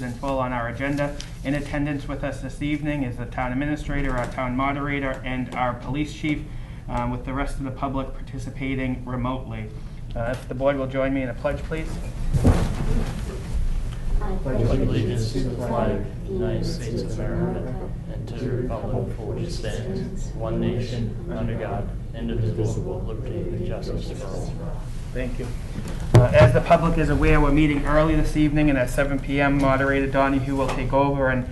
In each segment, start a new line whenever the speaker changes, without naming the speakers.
listed in full on our agenda. In attendance with us this evening is the town administrator, our town moderator, and our police chief, with the rest of the public participating remotely. If the board will join me in a pledge, please.
I pledge allegiance to the flag of the United States of America and to the republic for which it stands, one nation, under God, indivisible, with liberty and justice for all.
Thank you. As the public is aware, we're meeting early this evening, and at 7 p.m. Moderator Dooney will take over and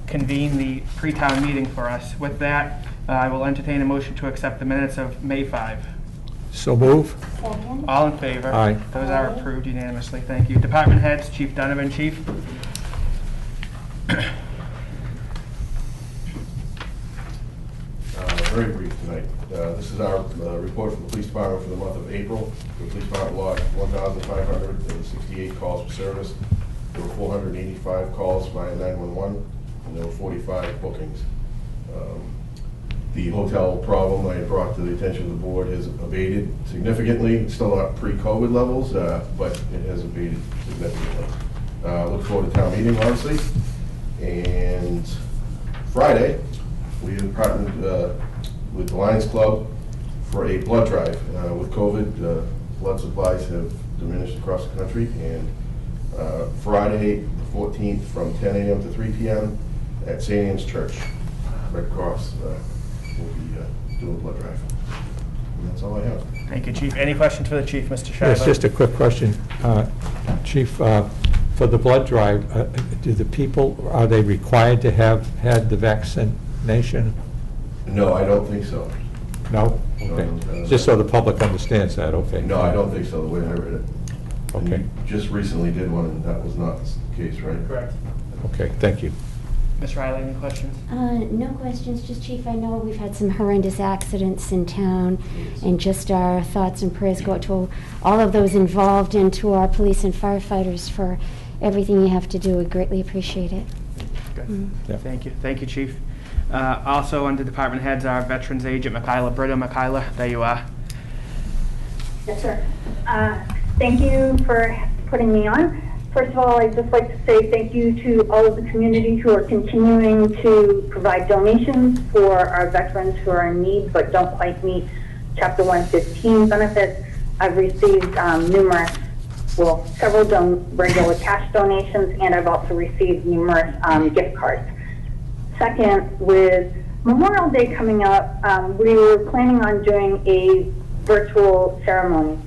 convene the pre-town meeting for us. With that, I will entertain a motion to accept the minutes of May 5.
So move.
Second.
All in favor?
Aye.
Those are approved unanimously. Thank you. Department heads, Chief Donovan, Chief.
Very brief tonight. This is our report from the police department for the month of April. The police department logged 1,568 calls for service. There were 485 calls via 911, and there were 45 bookings. The hotel problem I brought to the attention of the board has abated significantly. It's still not pre-COVID levels, but it has abated significantly. Look forward to town meeting, obviously. And Friday, we have partnered with the Lions Club for a blood drive. With COVID, blood supplies have diminished across the country, and Friday the 14th from 10 a.m. to 3 p.m. at St. Anne's Church, Red Cross will be doing a blood drive. And that's all I have.
Thank you, Chief. Any questions for the Chief, Mr. Shiver?
Yes, just a quick question. Chief, for the blood drive, do the people, are they required to have had the vaccination?
No, I don't think so.
No?
No,
Okay. Just so the public understands that, okay.
No, I don't think so, the way I read it. And
Okay.
you just recently did one, and that was not the case, right?
Correct.
Okay, thank you.
Ms. Riley, any questions?
No questions, just Chief, I know we've had some horrendous accidents in town, and just our thoughts and prayers go out to all of those involved and to our police and firefighters for everything you have to do. We greatly appreciate it.
Good. Thank you. Thank you, Chief. Also, under department heads, our veterans agent, Michaela Britta. Michaela, there you are.
Yes, sir. Thank you for putting me on. First of all, I'd just like to say thank you to all of the community who are continuing to provide donations for our veterans who are in need but don't quite meet Chapter 115 benefits. I've received several regular cash donations, and I've also received numerous gift cards. Second, with Memorial Day coming up, we were planning on doing a virtual ceremony.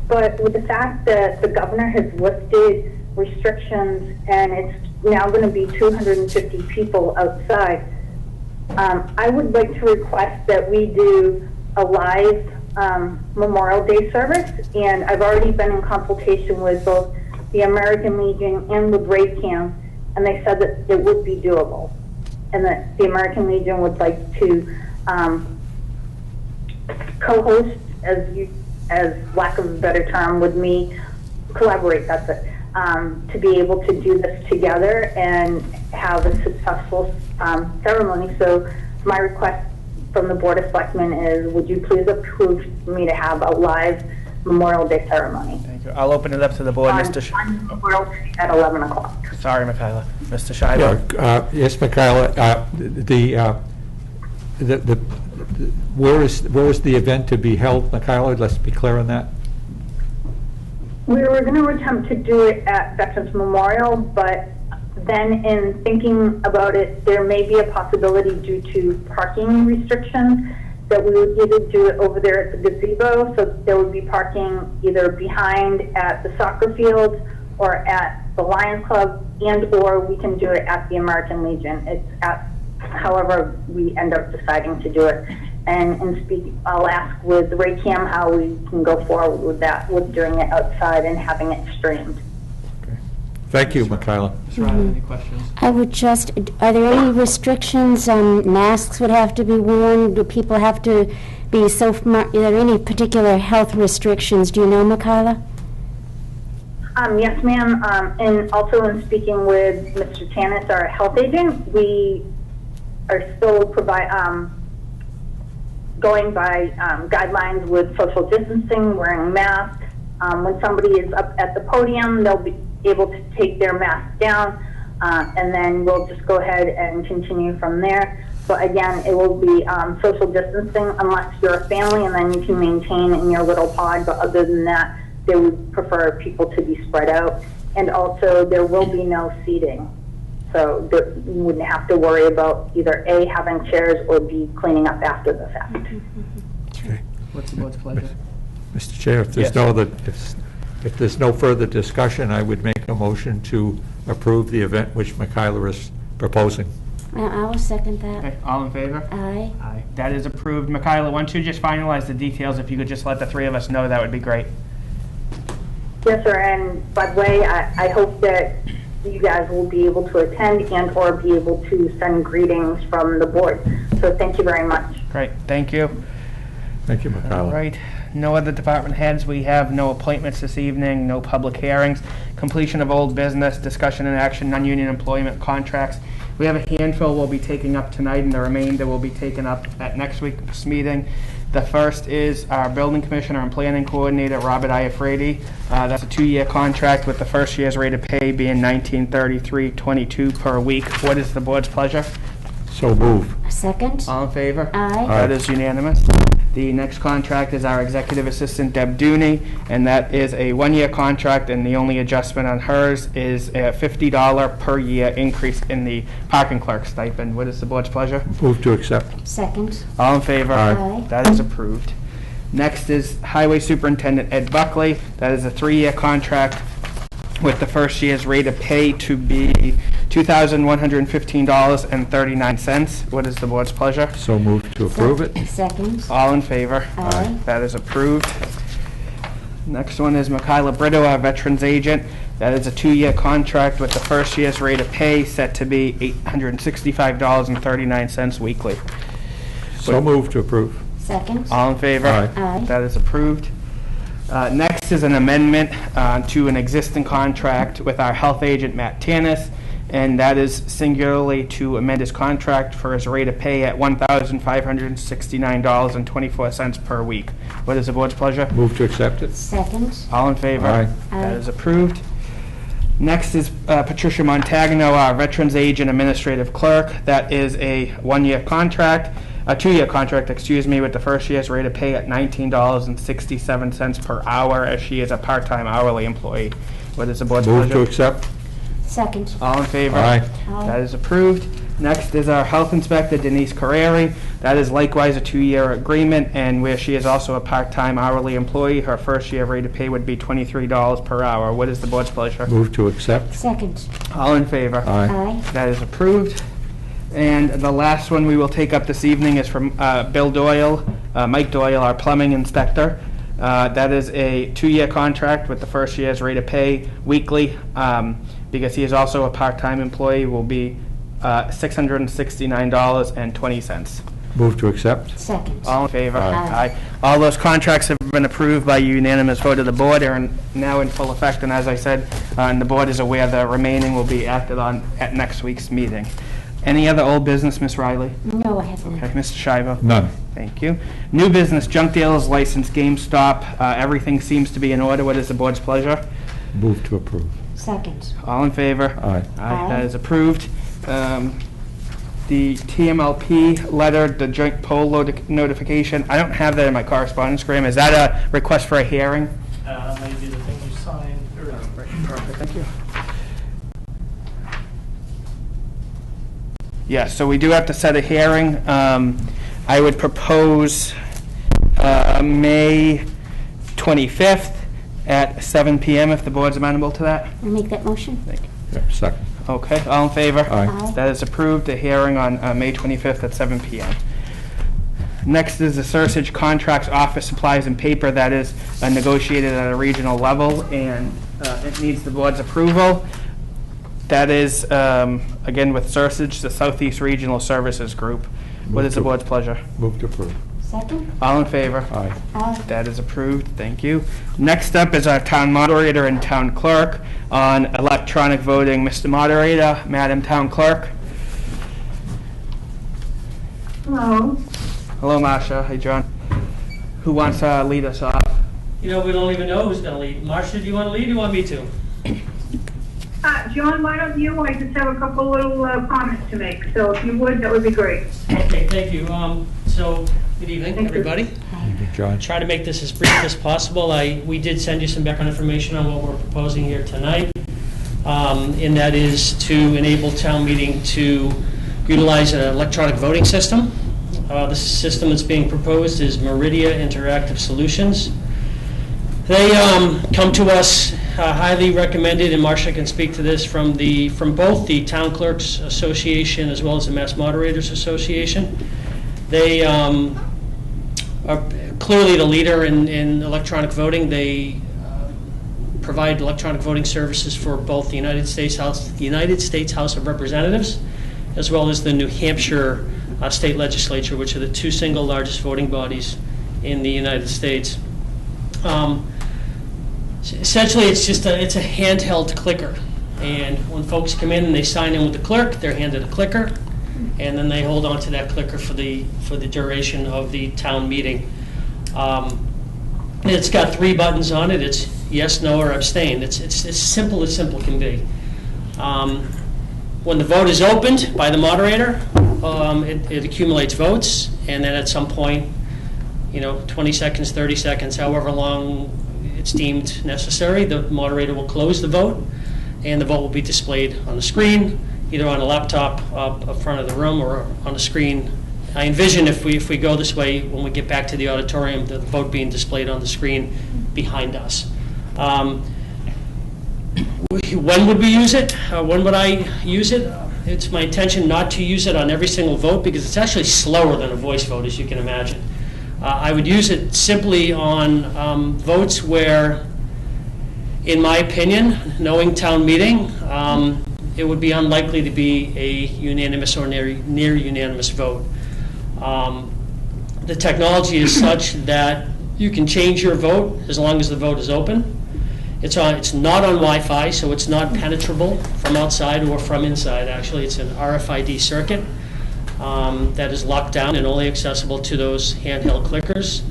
But with the fact that the governor has lifted restrictions and it's now going to be 250 people outside, I would like to request that we do a live Memorial Day service. And I've already been in consultation with both the American Legion and with Raynham, and they said that it would be doable, and that the American Legion would like to co-host, as lack of a better term, with me, collaborate, that's it, to be able to do this together and have a successful ceremony. So my request from the Board of Selectmen is, would you please approve me to have a live Memorial Day ceremony?
Thank you. I'll open it up to the board, Mr.
On Memorial Day at 11 o'clock.
Sorry, Michaela. Mr. Shiver.
Yeah, yes, Michaela, where is the event to be held, Michaela? Let's be clear on that.
We were going to attempt to do it at Veterans Memorial, but then in thinking about it, there may be a possibility due to parking restrictions that we would either do it over there at the gazebo, so there would be parking either behind at the soccer field or at the Lions Club, and or we can do it at the American Legion. It's at however we end up deciding to do it. And I'll ask with Raynham how we can go forward with that, with doing it outside and having it streamed.
Okay. Thank you, Michaela.
Ms. Riley, any questions?
I would just, are there any restrictions on masks would have to be worn? Do people have to be are there any particular health restrictions? Do you know, Michaela?
Yes, ma'am. And also in speaking with Mr. Tanis, our health agent, we are still going by guidelines with social distancing, wearing masks. When somebody is up at the podium, able to take their mask down, and then we'll just go ahead and continue from there. But again, it will be social distancing unless you're a family, and then you can maintain in your little pod. But other than that, they would prefer people to be spread out. And also, there will be no seating. So you wouldn't have to worry about either A, having chairs, or B, cleaning up after the fact.
Okay.
What's the board's pleasure?
Mr. Chair, if there's
Yes.
no other, if there's no further discussion, I would make a motion to approve the event which Michaela is proposing.
I will second that.
Okay, all in favor?
Aye.
Aye. That is approved. Michaela, once you just finalize the details, if you could just let the three of us know, that would be great.
Yes, sir. And by the way, I hope that you guys will be able to attend and or be able to send greetings from the board. So thank you very much.
Great, thank you.
Thank you, Michaela.
All right, no other department heads. We have no appointments this evening, no public hearings, completion of old business, discussion and action, non-union employment contracts. We have a handful we'll be taking up tonight, and the remainder will be taken up at next week's meeting. The first is our building commissioner and planning coordinator, Robert Iafredi. That's a 2-year contract with the first year's rate of pay being $19.33.22 per week. What is the board's pleasure?
So move.
A second?
All in favor?
Aye.
That is unanimous. The next contract is our executive assistant, Deb Dooney, and that is a 1-year contract, and the only adjustment on hers is a $50 per year increase in the parking clerk stipend. What is the board's pleasure?
Move to accept.
Second?
All in favor?
Aye.
That is approved. Next is Highway Superintendent Ed Buckley. That is a 3-year contract with the first year's rate of pay to be $2,115.39. What is the board's pleasure?
So move to approve it.
Second?
All in favor?
Aye.
That is approved. Next one is Michaela Brito, our Veterans Agent. That is a 2-year contract with the first year's rate of pay set to be $865.39 weekly.
So move to approve.
Second?
All in favor?
Aye.
Aye.
That is approved. Next is an amendment to an existing contract with our health agent, Matt Tanis, and that is singularly to amend his contract for his rate of pay at $1,569.24 per week. What is the board's pleasure?
Move to accept it.
Second?
All in favor?
Aye.
That
Aye.
is approved. Next is Patricia Montagno, our Veterans Agent Administrative Clerk. That is a 1-year contract, a 2-year contract, excuse me, with the first year's rate of pay at $19.67 per hour, as she is a part-time hourly employee. What is the board's
Move to
pleasure?
accept.
Second?
All in favor?
Aye.
Aye.
That is approved. Next is our Health Inspector, Denise Carreri. That is likewise a 2-year agreement, and where she is also a part-time hourly employee, her first year rate of pay would be $23 per hour. What is the board's pleasure?
Move to accept.
Second?
All in favor?
Aye.
Aye.
That is approved. And the last one we will take up this evening is from Bill Doyle, Mike Doyle, our plumbing inspector. That is a 2-year contract with the first year's rate of pay weekly, because he is also a part-time employee, will be $669.20.
Move to accept.
Second?
All in favor?
Aye.
Aye. All those contracts have been approved by unanimous vote of the board, are now in full effect, and as I said, and the board is aware the remaining will be acted on at next week's meeting. Any other old business, Ms. Riley?
No, I have none.
Okay, Mr. Shivo?
None.
Thank you. New business, junk dealers license, GameStop. Everything seems to be in order. What is the board's pleasure?
Move to approve.
Second?
All in favor?
Aye.
Aye.
That is approved. The TMLP letter, the joint poll notification, I don't have that in my correspondence, Graham. Is that a request for a hearing?
Maybe the thing you signed.
Perfect, thank you. Yes, so we do have to set a hearing. I would propose May 25th at 7 p.m. if the board's amenable to that.
I'll make that motion.
Thank you.
Yep, second.
Okay, all in favor?
Aye.
Aye.
That is approved, a hearing on May 25th at 7 p.m. Next is the Sursage Contracts Office Supplies and Paper. That is negotiated at a regional level, and it needs the board's approval. That is, again, with Sursage, the Southeast Regional Services Group. What is the board's pleasure?
Move to approve.
Second?
All in favor?
Aye.
Aye.
That is approved. Thank you. Next up is our town moderator and town clerk on electronic voting. Mr. Moderator, Madam Town Clerk.
Hello.
Hello, Marcia. Hey, John. Who wants to lead us off?
You know, we don't even know who's going to lead. Marcia, do you want to lead or do you want me to? John, why don't you? I just have a couple little comments to make. So if you would, that would be great.
Okay, thank you. So, good evening,
Thank you.
everybody.
John?
Try to make this as brief as possible. We did send you some background information on what we're proposing here tonight, and that is to enable town meeting to utilize an electronic voting system. The system that's being proposed is Meridia Interactive Solutions. They come to us highly recommended, and Marcia can speak to this, from both the Town Clerks Association as well as the Mass Moderators Association. They are clearly the leader in electronic voting. They provide electronic voting services for both the United States House of Representatives as well as the New Hampshire State Legislature, which are the two single largest voting bodies in the United States. Essentially, it's a handheld clicker, and when folks come in and they sign in with the clerk, they're handed a clicker, and then they hold on to that clicker for the duration of the town meeting. It's got 3 buttons on it. It's yes, no, or abstain. It's as simple can be. When the vote is opened by the moderator, it accumulates votes, and then at some point, 20 seconds, 30 seconds, however long it's deemed necessary, the moderator will close the vote, and the vote will be displayed on the screen, either on a laptop up front of the room or on a screen. I envision if we go this way, when we get back to the auditorium, the vote being displayed on the screen behind us. When would we use it? When would I use it? It's my intention not to use it on every single vote because it's actually slower than a voice vote, as you can imagine. I would use it simply on votes where, in my opinion, knowing town meeting, it would be unlikely to be a unanimous or near unanimous vote. The technology is such that you can change your vote as long as the vote is open. It's not on Wi-Fi, so it's not penetrable from outside or from inside. Actually, it's an RFID circuit that is locked down and only accessible to those handheld clickers.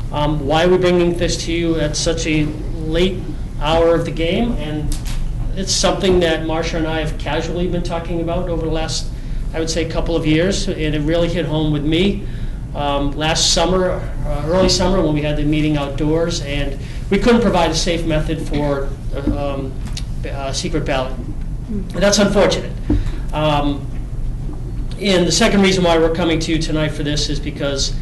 Why are we bringing this to you at such a late hour of the game? And it's something that Marcia and I have casually been talking about over the last, I would say, couple of years, and it really hit home with me last summer, early summer, when we had the meeting outdoors, and we couldn't provide a safe method for a secret ballot. And that's unfortunate. And the second reason why we're coming to you tonight for this is because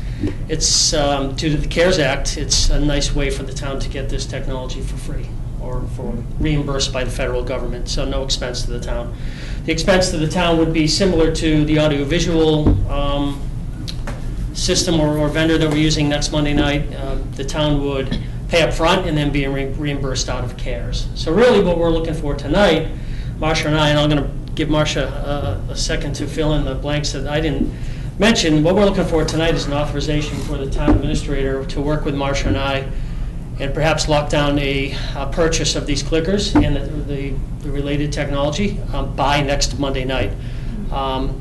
it's due to the CARES Act. It's a nice way for the town to get this technology for free or for reimbursed by the federal government, so no expense to the town. The expense to the town would be similar to the audiovisual system or vendor that we're using next Monday night. The town would pay up front and then be reimbursed out of CARES. So really what we're looking for tonight, Marcia and I, and I'm going to give Marcia a second to fill in the blanks that I didn't mention. What we're looking for tonight is an authorization for the town administrator to work with Marcia and I and perhaps lock down a purchase of these clickers and the related technology by next Monday night.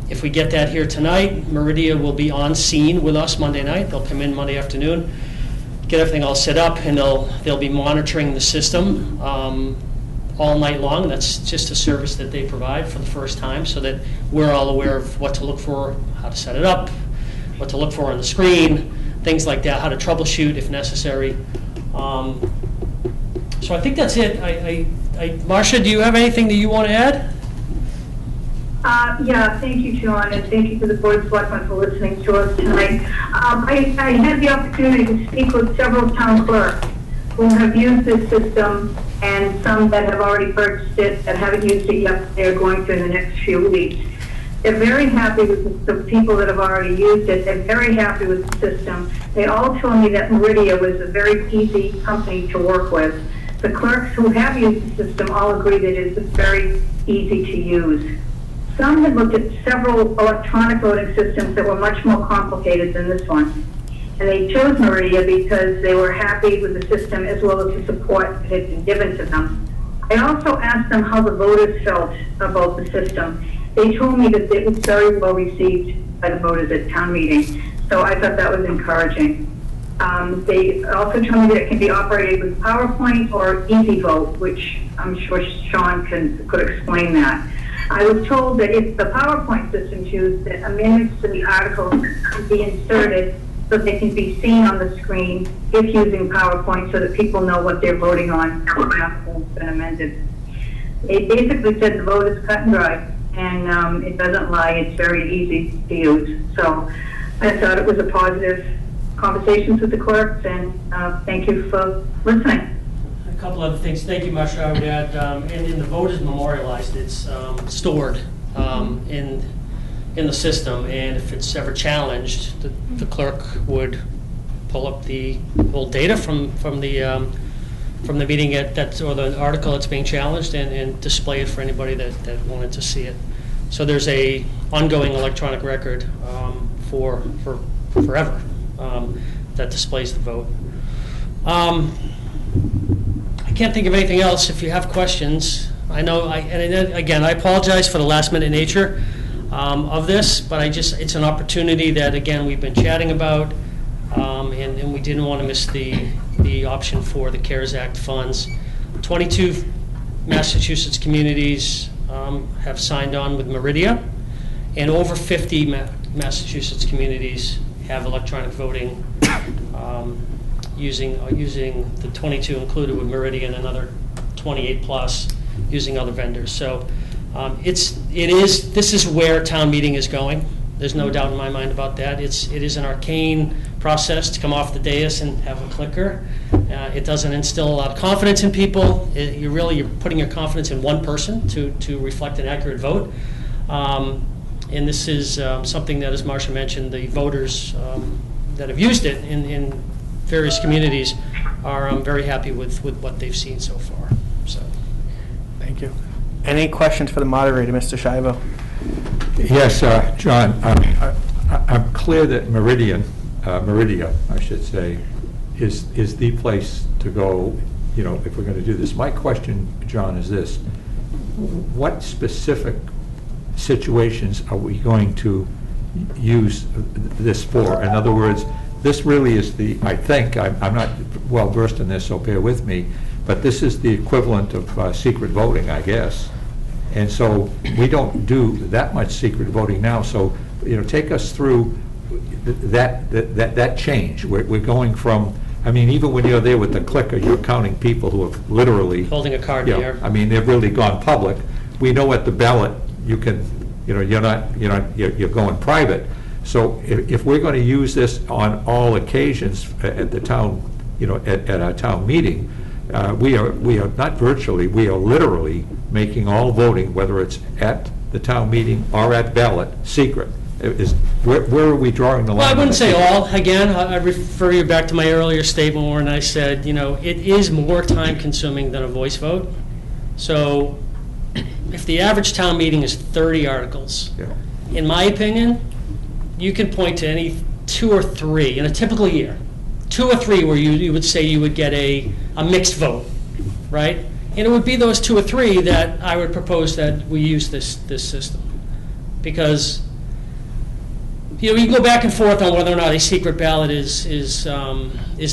If we get that here tonight, Meridia will be on scene with us Monday night. They'll come in Monday afternoon, get everything all set up, and they'll be monitoring the system all night long. That's just a service that they provide for the first time so that we're all aware of what to look for, how to set it up, what to look for on the screen, things like that, how to troubleshoot if necessary. So I think that's it. Marcia, do you have anything that you want to add?
Yeah, thank you, John, and thank you to the Board of Selectmen for listening to us tonight. I had the opportunity to speak with several town clerks who have used this system and some that have already purchased it and haven't used it yet. They're going to in the next few weeks. They're very happy with the people that have already used it. They're very happy with the system. They all told me that Meridia was a very easy company to work with. The clerks who have used the system all agree that it's very easy to use. Some had looked at several electronic voting systems that were much more complicated than this one. And they chose Meridia because they were happy with the system as well as the support that had been given to them. I also asked them how the voters felt about the system. They told me that it was very well received by the voters at town meeting. So I thought that was encouraging. They also told me that it can be operated with PowerPoint or Easy Vote, which I'm sure Sean could explain that. I was told that if the PowerPoint system's used, that amendments to the articles can be inserted so they can be seen on the screen if using PowerPoint, so that people know what they're voting on after it's been amended. It basically said the vote is cut and dry, and it doesn't lie. It's very easy to use. So I thought it was a positive conversations with the clerks, and thank you for listening.
A couple other things. Thank you, Marsha. I would add, and the vote is memorialized. It's stored in the system, and if it's ever challenged, the clerk would pull up the whole data from the meeting or the article that's being challenged, and display it for anybody that wanted to see it. So there's a ongoing electronic record for forever that displays the vote. I can't think of anything else. If you have questions, I know. Again, I apologize for the last-minute nature of this, but it's an opportunity that, again, we've been chatting about, and we didn't want to miss the option for the CARES Act funds. 22 Massachusetts communities have signed on with Meridia, and over 50 Massachusetts communities have electronic voting using the 22 included with Meridian and another 28 plus using other vendors. So this is where town meeting is going. There's no doubt in my mind about that. It is an arcane process to come off the dais and have a clicker. It doesn't instill a lot of confidence in people. You're putting your confidence in one person to reflect an accurate vote. And this is something that, as Marsha mentioned, the voters that have used it in various communities are very happy with what they've seen so far. So,
Thank you. Any questions for the moderator, Mr. Shivo?
Yes, John, I'm clear that Meridia, I should say, is the place to go, if we're going to do this. My question, John, is this: what specific situations are we going to use this for? In other words, this really is I think, I'm not well versed in this, so bear with me, but this is the equivalent of secret voting, I guess. And so we don't do that much secret voting now. So, take us through that change. We're going from, even when you're there with the clicker, you're counting people who have literally
holding a card here.
They've really gone public. We know at the ballot you can, you're going private. So if we're going to use this on all occasions at the town, at our town meeting, we are not virtually, we are literally making all voting, whether it's at the town meeting or at ballot, secret. Where are we drawing the line?
Well, I wouldn't say all. Again, I refer you back to my earlier statement when I said, it is more time consuming than a voice vote. So if the average town meeting is 30 articles, in my opinion, you can point to any 2 or 3 in a typical year, 2 or 3 where you would say you would get a mixed vote, right? And it would be those 2 or 3 that I would propose that we use this system, because you can go back and forth on whether or not a secret ballot is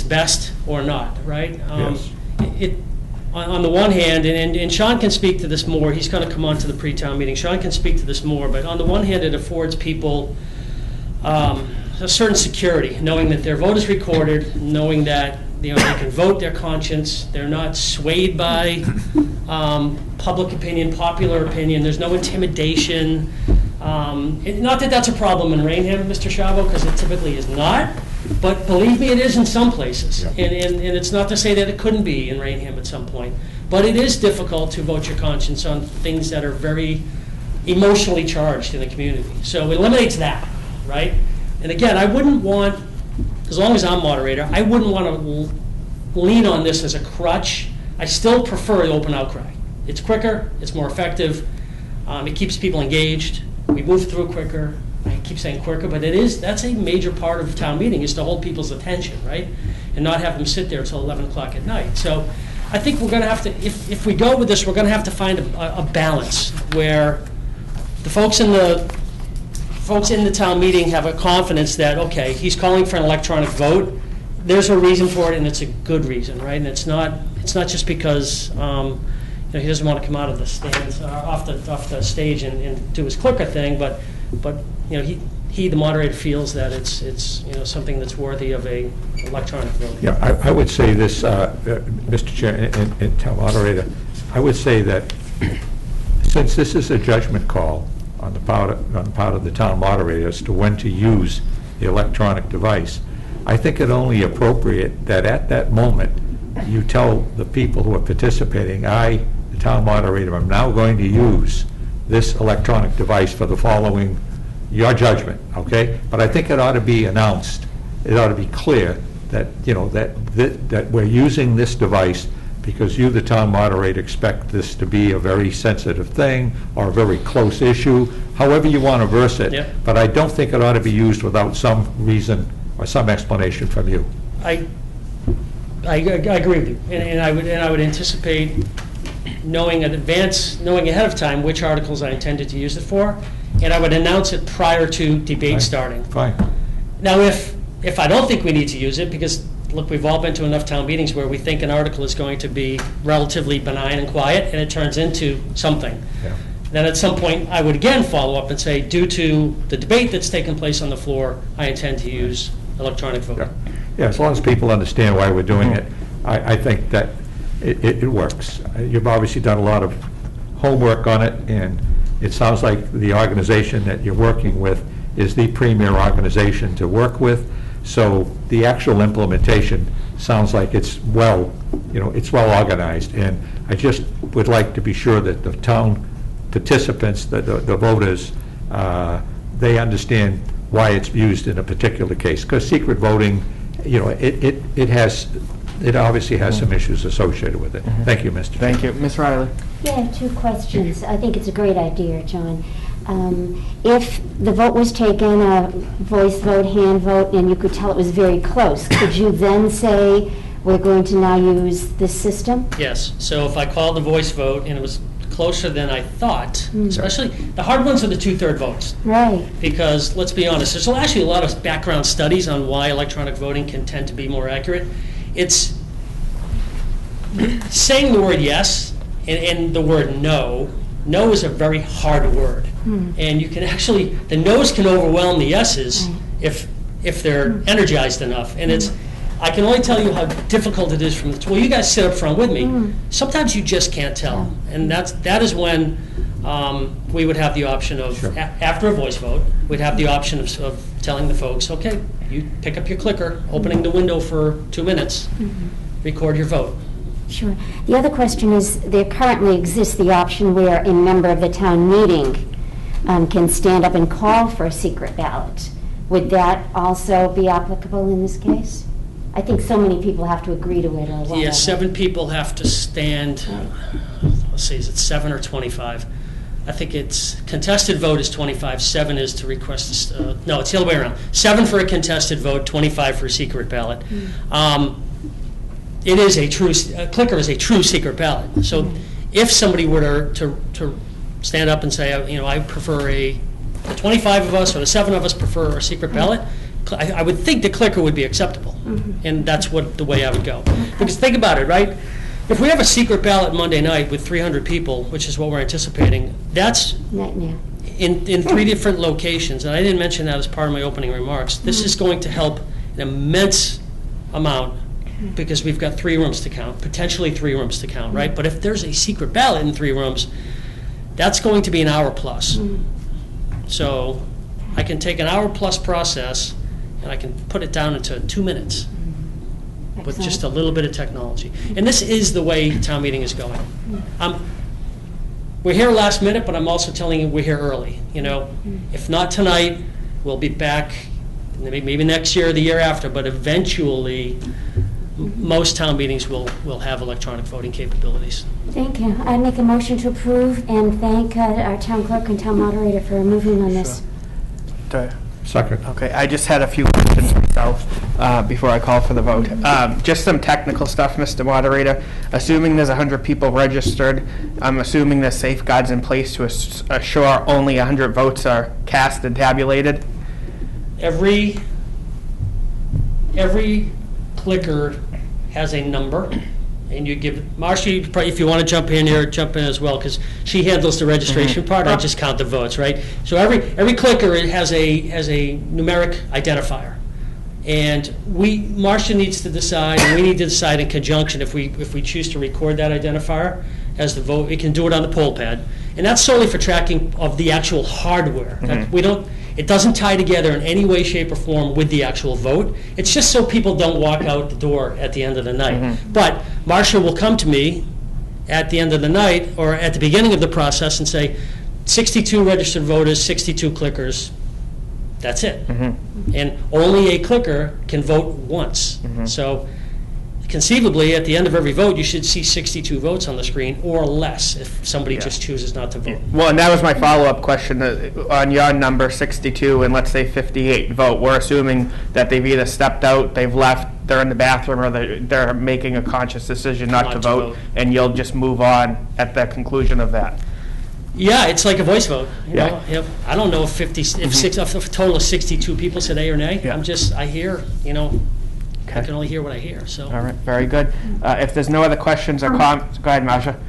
best or not, right?
Yes.
On the one hand, and Sean can speak to this more. He's going to come on to the pre-town meeting. Sean can speak to this more, but on the one hand, it affords people a certain security, knowing that their vote is recorded, knowing that they can vote their conscience. They're not swayed by public opinion, popular opinion. There's no intimidation. Not that that's a problem in Raynham, Mr. Shivo, because it typically is not. But believe me, it is in some places.
Yeah.
And it's not to say that it couldn't be in Raynham at some point. But it is difficult to vote your conscience on things that are very emotionally charged in the community. So it eliminates that, right? And again, I wouldn't want, as long as I'm moderator, I wouldn't want to lean on this as a crutch. I still prefer the open outcry. It's quicker, it's more effective, it keeps people engaged, we move through quicker. I keep saying quicker, but that's a major part of town meeting, is to hold people's attention, right? And not have them sit there until 11 o'clock at night. So I think we're going to have to, if we go with this, we're going to have to find a balance where the folks in the town meeting have a confidence that, okay, he's calling for an electronic vote. there's a reason for it, and it's a good reason, right? And it's not just because he doesn't want to come out of the stands, off the stage and do his clicker thing, but he, the moderator, feels that it's something that's worthy of a electronic vote.
Yeah, I would say this, Mr. Chair and Town Moderator, I would say that since this is a judgment call on the part of the Town Moderator as to when to use the electronic device, I think it only appropriate that at that moment you tell the people who are participating, I, the Town Moderator, am now going to use this electronic device for the following, your judgment, okay? But I think it ought to be announced, it ought to be clear that, that we're using this device because you, the Town Moderator, expect this to be a very sensitive thing or a very close issue, however you want to verse it.
Yep.
But I don't think it ought to be used without some reason or some explanation from you.
I agree with you, and I would anticipate knowing ahead of time which articles I intended to use it for, and I would announce it prior to debate
Fine.
starting.
Fine.
Now, if I don't think we need to use it, because look, we've all been to enough town meetings where we think an article is going to be relatively benign and quiet, and it turns into something.
Yeah.
Then at some point, I would again follow up and say, due to the debate that's taken place on the floor, I intend to use electronic voting.
Yeah, as long as people understand why we're doing it, I think that it works. You've obviously done a lot of homework on it, and it sounds like the organization that you're working with is the premier organization to work with. So the actual implementation sounds like it's well organized. And I just would like to be sure that the town participants, the voters, they understand why it's used in a particular case. Because secret voting, it obviously has some issues associated with it. Thank you, Mr.
Thank you. Ms. Riley?
Yeah, 2 questions. I think it's a great idea, John. If the vote was taken, a voice vote, hand vote, and you could tell it was very close, could you then say, we're going to now use this system?
Yes, so if I called the voice vote and it was closer than I thought, especially, the hard ones are the 2/3 votes.
Right.
Because, let's be honest, there's actually a lot of background studies on why electronic voting can tend to be more accurate. It's saying the word yes and the word no. No is a very hard word. And you can actually, the no's can overwhelm the yeses if they're energized enough. And I can only tell you how difficult it is from the, well, you guys sit up front with me. Sometimes you just can't tell. And that is when we would have the option of, after a voice vote, we'd have the option of telling the folks, okay, you pick up your clicker, opening the window for 2 minutes, record your vote.
Sure. The other question is, there currently exists the option where a member of the town meeting can stand up and call for a secret ballot. Would that also be applicable in this case? I think so many people have to agree to it or whatever.
Yeah, 7 people have to stand, let's see, is it 7 or 25? I think it's, contested vote is 25, 7 is to request, no, it's the other way around. 7 for a contested vote, 25 for a secret ballot. It is a clicker is a true secret ballot. So if somebody were to stand up and say, I prefer the 25 of us or the 7 of us prefer a secret ballot, I would think the clicker would be acceptable. And that's the way I would go. Because think about it, right? If we have a secret ballot Monday night with 300 people, which is what we're anticipating, that's in 3 different locations. And I didn't mention that as part of my opening remarks. This is going to help an immense amount, because we've got 3 rooms to count, potentially 3 rooms to count, right? But if there's a secret ballot in 3 rooms, that's going to be an hour plus. So I can take an hour plus process and I can put it down into 2 minutes with just a little bit of technology. And this is the way town meeting is going. We're here last minute, but I'm also telling you we're here early. If not tonight, we'll be back maybe next year or the year after, but eventually most town meetings will have electronic voting capabilities.
Thank you. I make a motion to approve and thank our town clerk and town moderator for moving on this.
Second.
Okay, I just had a few questions myself before I call for the vote. Just some technical stuff, Mr. Moderator. Assuming there's 100 people registered, I'm assuming there's safeguards in place to assure only 100 votes are cast and tabulated?
Every clicker has a number, and you give, Marcia, if you want to jump in here, jump in as well, because she handles the registration part, I just count the votes, right? So every clicker, it has a numeric identifier. And Marcia needs to decide, and we need to decide in conjunction if we choose to record that identifier as the vote. We can do it on the poll pad, and that's solely for tracking of the actual hardware. It doesn't tie together in any way, shape, or form with the actual vote. It's just so people don't walk out the door at the end of the night. But Marcia will come to me at the end of the night or at the beginning of the process and say, 62 registered voters, 62 clickers. That's it. And only a clicker can vote once. So conceivably, at the end of every vote, you should see 62 votes on the screen or less if somebody just chooses not to vote.
Well, and that was my follow-up question on your number, 62, and let's say 58 vote. We're assuming that they've either stepped out, they've left, they're in the bathroom, or they're making a conscious decision not to vote, and you'll just move on at the conclusion of that.
Yeah, it's like a voice vote. You know? I don't know if a total of 62 people said A or nay. I hear, I can only hear what I hear. So.
All right, very good. If there's no other questions or comments, go ahead, Marcia.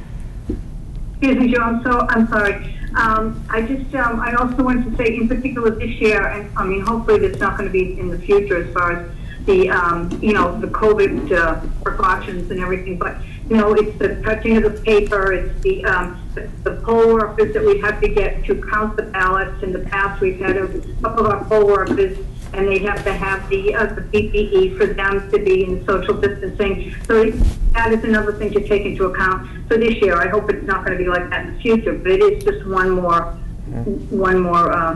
Excuse me, Joe, I'm sorry. I also wanted to say, in particular this year, and I mean, hopefully it's not going to be in the future as far as the, the COVID precautions and everything, but, it's the touching of the paper, it's the poll workers that we have to get to count the ballots. In the past, we've had a couple of our poll workers, and they have to have the PPE for them to be in social distancing. So that is another thing to take into account for this year. I hope it's not going to be like that in the future, but it is just one more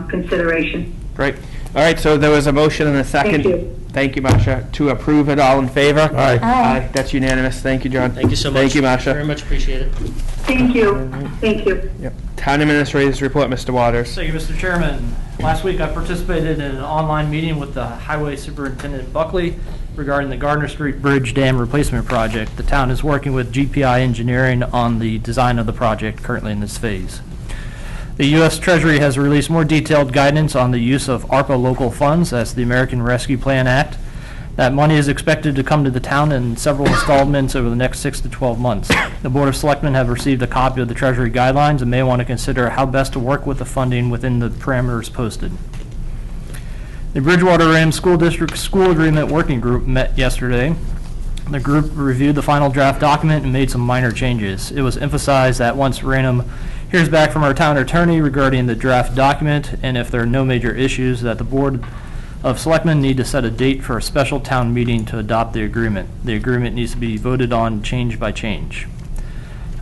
consideration.
Great. All right, so there was a motion and a second.
Thank you.
Thank you, Marcia. To approve it, all in favor?
Aye.
Aye.
That's unanimous. Thank you, John.
Thank you so much.
Thank you, Marcia.
Very much appreciate it.
Thank you. Thank you.
Yep. Town Administrator's report, Mr. Waters.
Thank you, Mr. Chairman. Last week I participated in an online meeting with the Highway Superintendent Buckley regarding the Gardner Street Bridge Dam Replacement Project. The town is working with GPI Engineering on the design of the project currently in this phase. The U.S. Treasury has released more detailed guidance on the use of ARPA local funds as the American Rescue Plan Act. That money is expected to come to the town in several installments over the next 6 to 12 months. The Board of Selectmen have received a copy of the Treasury guidelines and may want to consider how best to work with the funding within the parameters posted. The Bridgewater Raynham School District School Agreement Working Group met yesterday. The group reviewed the final draft document and made some minor changes. It was emphasized that once Raynham hears back from our town attorney regarding the draft document, and if there are no major issues, that the Board of Selectmen need to set a date for a special town meeting to adopt the agreement. The agreement needs to be voted on change by change.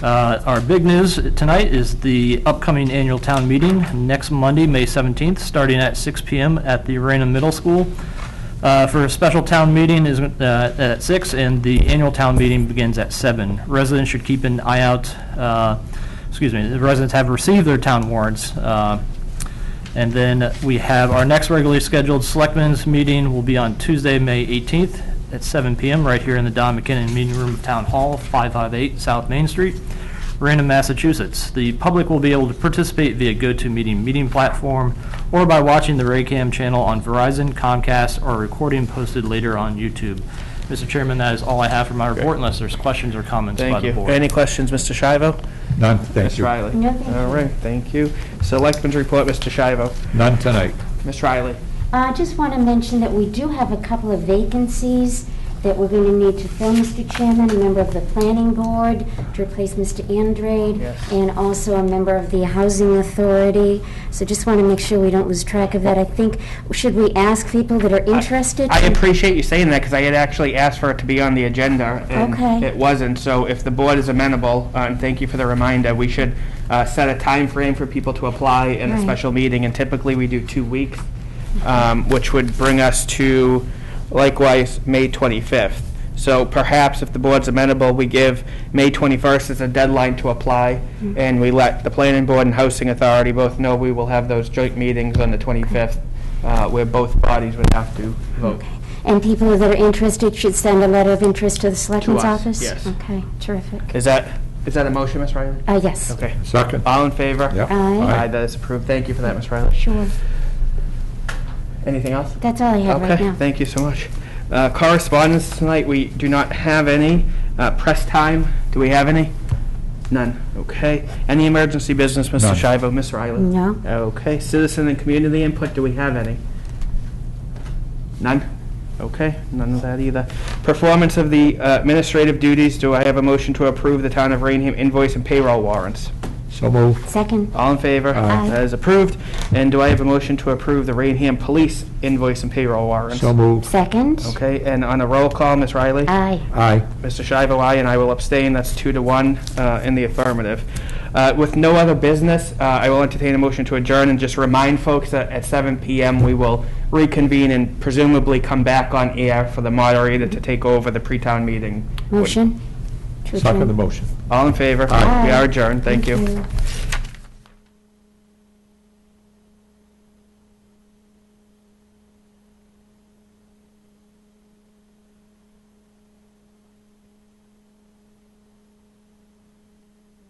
Our big news tonight is the upcoming annual town meeting next Monday, May 17th, starting at 6 p.m. at the Raynham Middle School. For a special town meeting is at 6, and the annual town meeting begins at 7. Residents should keep an eye out. The residents have received their town warrants. And then we have our next regularly scheduled Selectmen's meeting will be on Tuesday, May 18th at 7 p.m. right here in the Don McKinnon Meeting Room of Town Hall, 558 South Main Street, Raynham, Massachusetts. The public will be able to participate via GoToMeeting meeting platform or by watching the Raycam channel on Verizon, Comcast, or a recording posted later on YouTube. Mr. Chairman, that is all I have for my report, unless there's questions or comments by the board.
Any questions, Mr. Shivo?
None, thank
Ms.
you.
Riley?
No, thank you.
All right, thank you. Selectmen's report, Mr. Shivo.
None tonight.
Ms. Riley?
I just want to mention that we do have a couple of vacancies that we're going to need to fill, Mr. Chairman, a member of the Planning Board to replace Mr. Andrade, and also a member of the Housing Authority. So just want to make sure we don't lose track of that. I think, should we ask people that are interested?
I appreciate you saying that, because I had actually asked for it to be on the agenda, and it wasn't. So if the board is amenable, and thank you for the reminder, we should set a time frame for people to apply in a special meeting, and typically we do 2 weeks, which would bring us to likewise May 25th. So perhaps if the board's amenable, we give May 21st as a deadline to apply, and we let the Planning Board and Housing Authority both know we will have those joint meetings on the 25th, where both bodies would have to vote.
Okay. And people that are interested should send a letter of interest to the Selectmen's
To us,
office?
yes.
Okay, terrific.
Is that a motion, Ms. Riley?
Yes.
Okay.
Second.
All in favor?
Yep.
Aye.
Aye, that is approved. Thank you for that, Ms. Riley.
Sure.
Anything else?
That's all I have right now.
Okay, thank you so much. Correspondence tonight, we do not have any. Press time, do we have any? None. Okay. Any emergency business, Mr.
None.
Shivo, Ms. Riley?
No.
Okay. Citizen and community input, do we have any? None? Okay, none of that either. Performance of the administrative duties, do I have a motion to approve the Town of Raynham invoice and payroll warrants?
So moved.
Second.
All in favor?
Aye.
That is approved. And do I have a motion to approve the Raynham Police invoice and payroll warrants?
So moved.
Second.
Okay, and on a roll call, Ms. Riley?
Aye.
Aye.
Mr. Shivo, aye, and I will abstain. That's 2-1 in the affirmative. With no other business, I will entertain a motion to adjourn and just remind folks that at 7 p.m. we will reconvene and presumably come back on air for the moderator to take over the pre-town meeting.
Motion. to
Second the
adjourn.
motion.
All in favor?
Aye.
We are adjourned. Thank you.